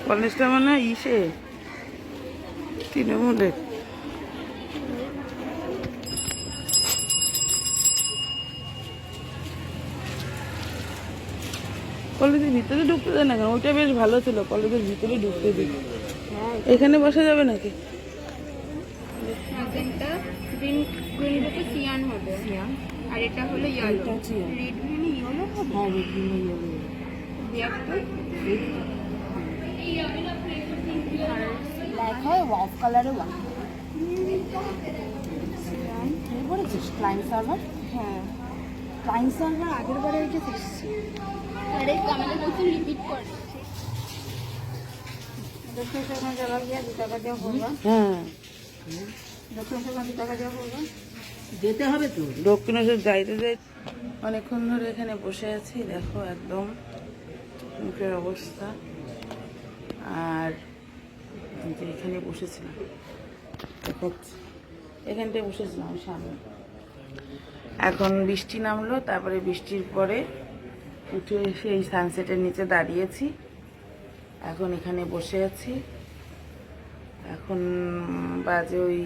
কলেজটা মানে ইসে তৃণমূলের। কলেজের ভিতরে ঢুকতে দেয় না কেন? ওইটা বেশ ভালো ছিল, কলেজের ভিতরে ঢুকতে দিই। এখানে বসা যাবে নাকি? আর এটা হলো ইয়েলো, রেড মানে ইয়েলো হবে। হ্যাঁ, বিভিন্ন ব্ল্যাক হয়, ওয়াফ কালারে ওয়াফ বলেছিস। ক্লায়েন্ট সার্ভার, হ্যাঁ ক্লায়েন্ট সার্ভার আগের বারে এটা এসেছি। আরে আমাদের বলছি রিপিট করে দক্ষিণ সেখানে যাওয়া গিয়ে 2 টাকা দেওয়া করবা। হ্যাঁ, দক্ষিণ সেখানে 2 টাকা দেওয়া করবা, যেতে হবে তো দক্ষিণেশ্বর যাইতে যাই। অনেকক্ষণ ধরে এখানে বসে আছি, দেখো একদম মুখের অবস্থা। আর যে এখানে বসেছিলাম, এখানটায় বসেছিলাম সামনে। এখন বৃষ্টি নামলো, তারপরে বৃষ্টির পরে উঠে এসে এই সানসেটের নিচে দাঁড়িয়েছি। এখন এখানে বসে আছি। এখন বাজে ওই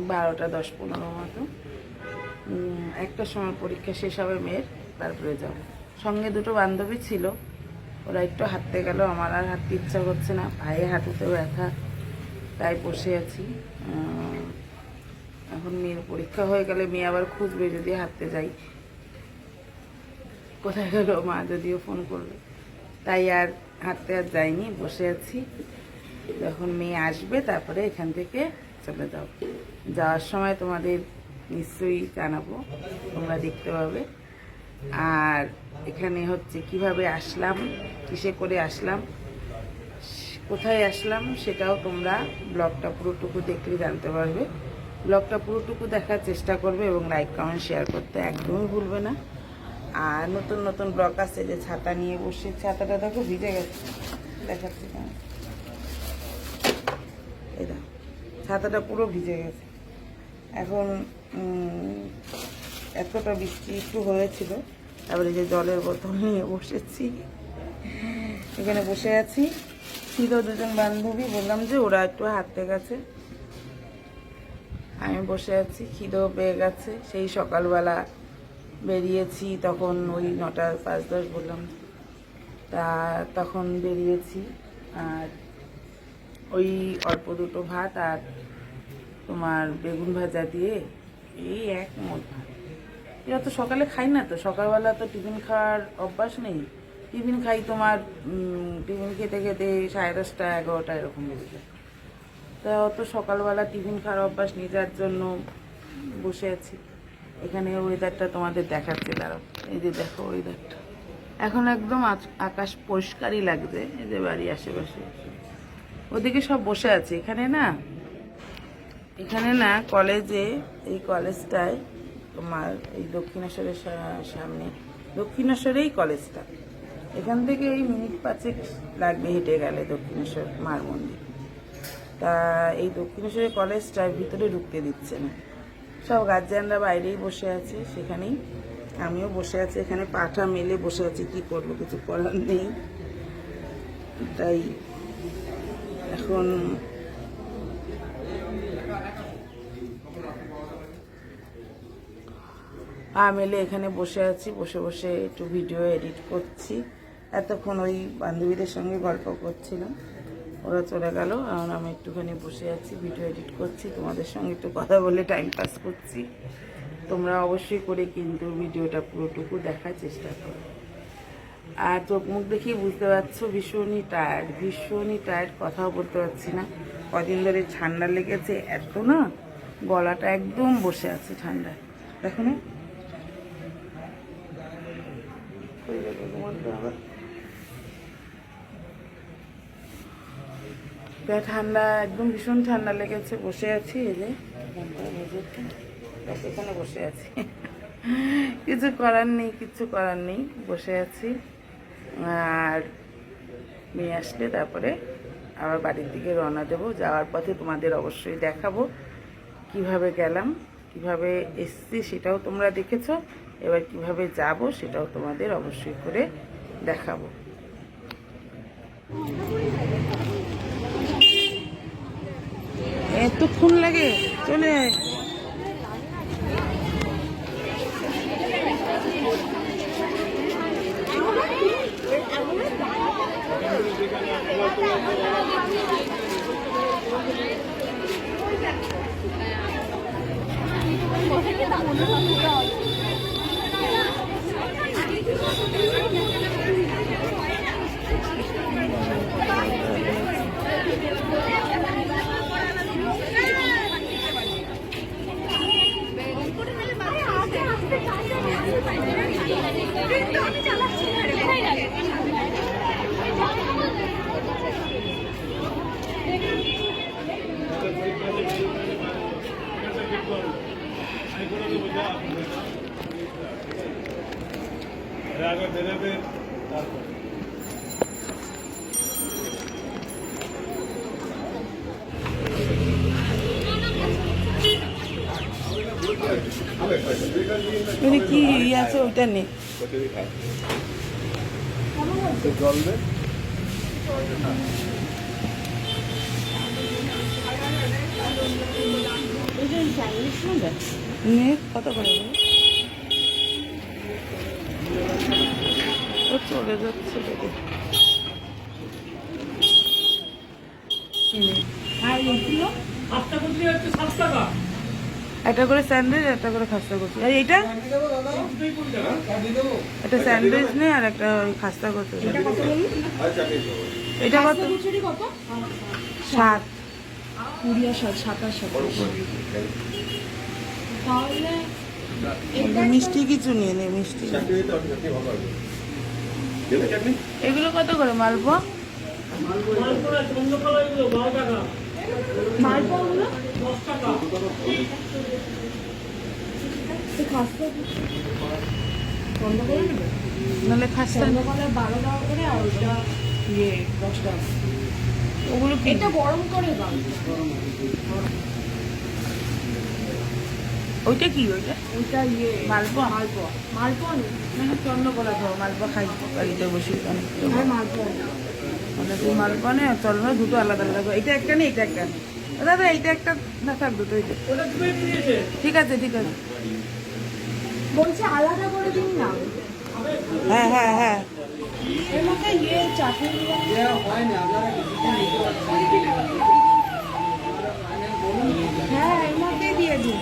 12টা 10-15 মতো। একটার সময় পরীক্ষা শেষ হবে মেয়ের, তারপরে যাব। সঙ্গে 2টো বান্ধবী ছিল, ওরা একটু হাঁটতে গেল। আমার আর হাঁটতে ইচ্ছা করছে না, পায়ে হাঁটুতে ব্যথা, তাই বসে আছি। এখন মেয়ের পরীক্ষা হয়ে গেলে মেয়ে আবার খুঁজবে যদি হাঁটতে যাই, কোথায় গেল মা যদিও ফোন করবে, তাই আর হাঁটতে আর যাইনি, বসে আছি। যখন মেয়ে আসবে তারপরে এখান থেকে চলে যাব। যাওয়ার সময় তোমাদের নিশ্চয়ই জানাবো, তোমরা দেখতে পাবে। আর এখানে হচ্ছে কিভাবে আসলাম, কিসে করে আসলাম, কোথায় আসলাম, সেটাও তোমরা ব্লগটা পুরোটুকু দেখলে জানতে পারবে। ব্লগটা পুরোটুকু দেখার চেষ্টা করবে এবং লাইক কমেন্ট শেয়ার করতে একদমই ভুলবে না। আর নতুন নতুন ব্লগ আছে, যে ছাতা নিয়ে বসে, ছাতাটা দেখো ভিজে গেছে, দেখাচ্ছি না, এই দেখো ছাতাটা পুরো ভিজে গেছে। এখন এতটা বৃষ্টি একটু হয়েছিল, তারপরে যে জলের বোতল নিয়ে বসেছি, এখানে বসে আছি। ছিল 2জন বান্ধবী, বললাম যে ওরা একটু হাঁটতে গেছে, আমি বসে আছি। খিদেও পেয়ে গেছে, সেই সকালবেলা বেরিয়েছি, তখন ওই 9টা 5-10 বললাম, তা তখন বেরিয়েছি। আর ওই অল্প 2টো ভাত আর তোমার বেগুন ভাজা দিয়ে এই এক মোট ভাত। এরা তো সকালে খাই না, তো সকালবেলা তো টিফিন খাওয়ার অভ্যাস নেই। টিফিন খাই তোমার টিফিন খেতে খেতে 10:30 11টা এরকম বেজে যায়। তা অত সকালবেলা টিফিন খাওয়ার অভ্যাস নেই, যার জন্য বসে আছি। এখানে ওয়েদারটা তোমাদের দেখাচ্ছে, দাঁড়াও, এই যে দেখো ওয়েদারটা এখন একদম আকাশ পরিষ্কারই লাগছে। এই যে বাড়ি আশেপাশে, ওদিকে সব বসে আছে। এখানে না কলেজে, এই কলেজটায় তোমার এই দক্ষিণেশ্বরের সামনে, দক্ষিণেশ্বরেই কলেজটা। এখান থেকে এই মিনিট 5 লাগবে হেঁটে গেলে দক্ষিণেশ্বর মার মন্দির। তা এই দক্ষিণেশ্বরের কলেজটার ভিতরে ঢুকতে দিচ্ছে না, সব গার্জিয়ানরা বাইরেই বসে আছে। সেখানেই আমিও বসে আছি, এখানে পাটা মেলে বসে আছি, কি করবো, কিছু করার নেই। তাই এখন পা মেলে এখানে বসে আছি, বসে বসে একটু ভিডিও এডিট করছি। এতক্ষণ ওই বান্ধবীদের সঙ্গে গল্প করছিলাম, ওরা চলে গেল, এখন আমি একটুখানি বসে আছি, ভিডিও এডিট করছি, তোমাদের সঙ্গে একটু কথা বলে টাইম পাস করছি। তোমরা অবশ্যই করে কিন্তু ভিডিওটা পুরোটুকু দেখার চেষ্টা করো। আর চোখ মুখ দেখেই বুঝতে পারছো ভীষণই টায়ার্ড, কথাও বলতে পারছি না। কদিন ধরে ঠান্ডা লেগেছে এত না, গলাটা একদম বসে আছে ঠান্ডায়, দেখো না। ঠান্ডা একদম ভীষণ ঠান্ডা লেগেছে, বসে আছি। এই যে এখানে বসে আছি, কিচ্ছু করার নেই, বসে আছি। আর মেয়ে আসলে তারপরে আবার বাড়ির দিকে রওনা দেবো। যাওয়ার পথে তোমাদের অবশ্যই দেখাবো কিভাবে গেলাম, কিভাবে এসছি, সেটাও তোমরা দেখেছো। এবার কিভাবে যাব সেটাও তোমাদের অবশ্যই করে দেখাবো। এতক্ষণ লাগে, চলে আয়। কি ইয়ে আছে ওইটা নেই। কত করে ও চলে যাচ্ছে দেখে। একটা করে স্যান্ডউইচ, একটা করে খাস্তা করছি। আর এইটা একটা স্যান্ডউইচ নেই আর একটা খাস্তা করতে। এটা কত? 7 20 আর 27। তাহলে মিষ্টি কিছু নিয়ে নে, মিষ্টি। এগুলো কত করে মালপোয়া? মালপোয়াগুলো নাহলে খাস্তা 12 টাকা করে, আর ওইটা 10 টাকা। ওগুলো কি? এটা গরম করে দাও। ওইটা কি? ওইটা মালপোয়া। মালপোয়া নেই, মানে চন্দ্রকলা খাও, মালপোয়া খাই বাড়িতে বসে অনেক। মালপোয়া তুই মালপোয়া নেই, চন্দ্র দুটো আলাদা আলাদা। এটা একটা নেই, এটা একটা। দাদা এইটা একটা না, থাক দুটো। ঠিক আছে, ঠিক আছে। বলছি আলাদা করে দিন না। হ্যাঁ হ্যাঁ হ্যাঁ, এর মধ্যে চাটনি হ্যাঁ এর মধ্যে দিয়ে দিন।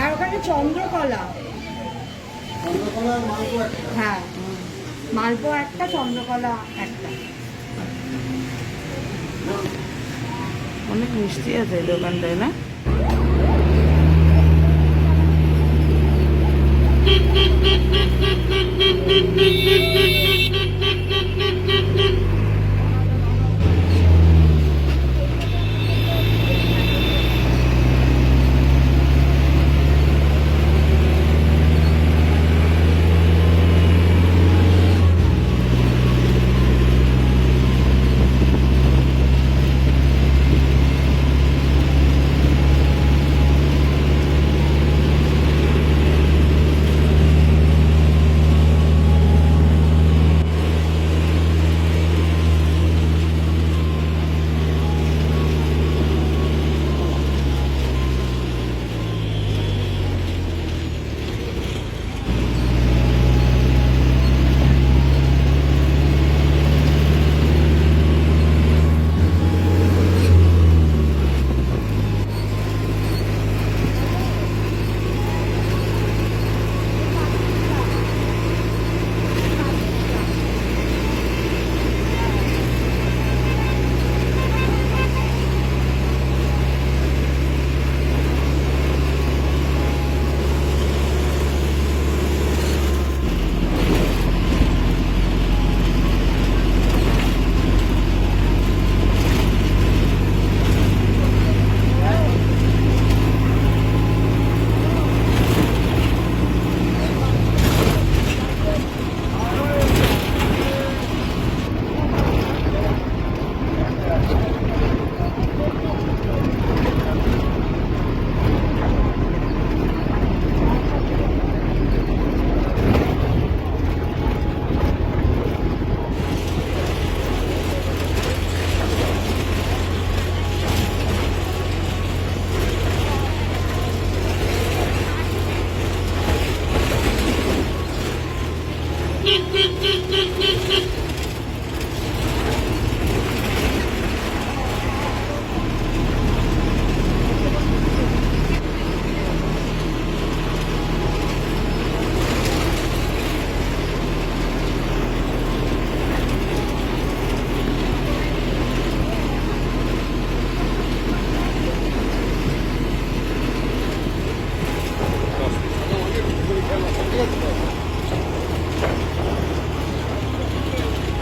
আর ওখানে চন্দ্রকলা। হ্যাঁ, মালপোয়া একটা, চন্দ্রকলা একটা। অনেক মিষ্টি আছে এই দোকানটায় না?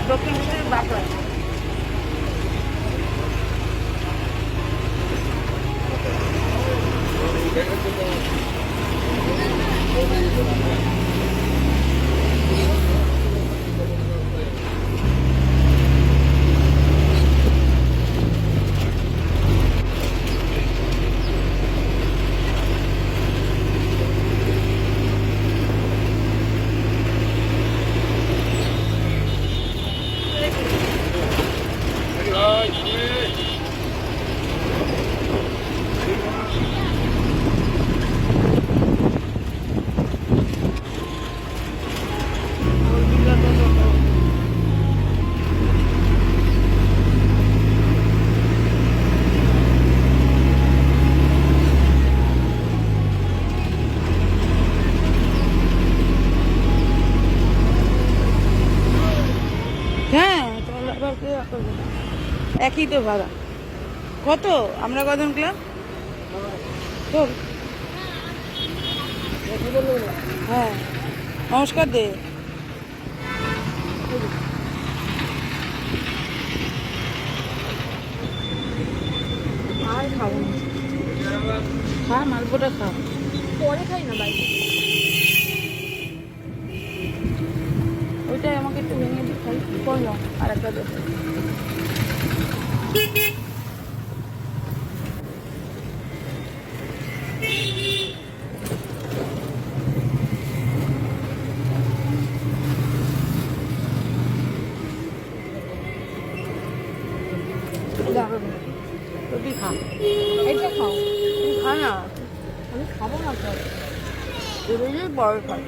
দক্ষিণ দিকের বাঁকড়া। হ্যাঁ, তাহলে আবার কে করবে? একই তো ভাড়া। কত? আমরা কজন ক্লাব? তোর? হ্যাঁ, নমস্কার দে। আর খাবো না, খা, মালপোটা খা। পরে খাই না বাইরে। ওইটাই আমাকে একটু ভেঙে দিই, খাই করলাম আর একটা দেবো। তুই খা, এটা খাও। তুই খা না, আমি খাবো না তো। তুই বড় খাই।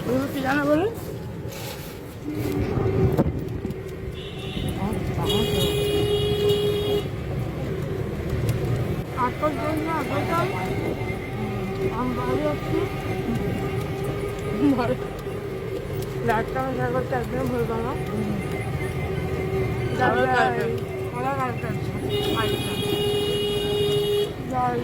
তুমি কি জানো বলে? আটটার জন্য আটটায় আমি বাড়ি আসছি। লাইটটা আমি খেয়াল করতে একদম হয়ে গেল। যাই